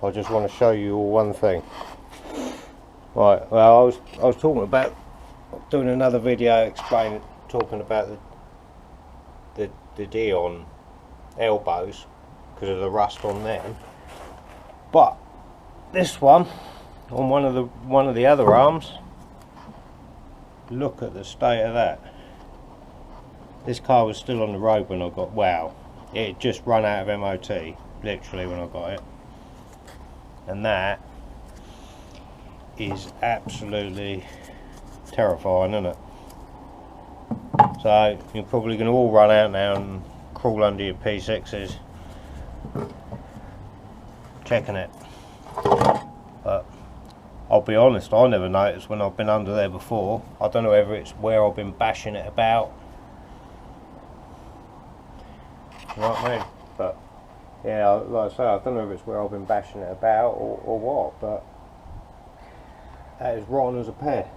I just want to show you all one thing. Right, well, I was talking about doing another video talking about the Dion elbows because of the rust on them, but this one on one of the other arms, look at the state of that. This car was still on the road when I got, wow, it had just run out of MOT literally when I got it, and that is absolutely terrifying, isn't it? So you're probably going to all run out now and crawl under your P6s checking it, but I'll be honest, I never noticed when I've been under there before. I don't know whether it's where I've been bashing it about, you know what I mean? But yeah, like I say, I don't know if it's where I've been bashing it about or what, but that is rotten as a pear.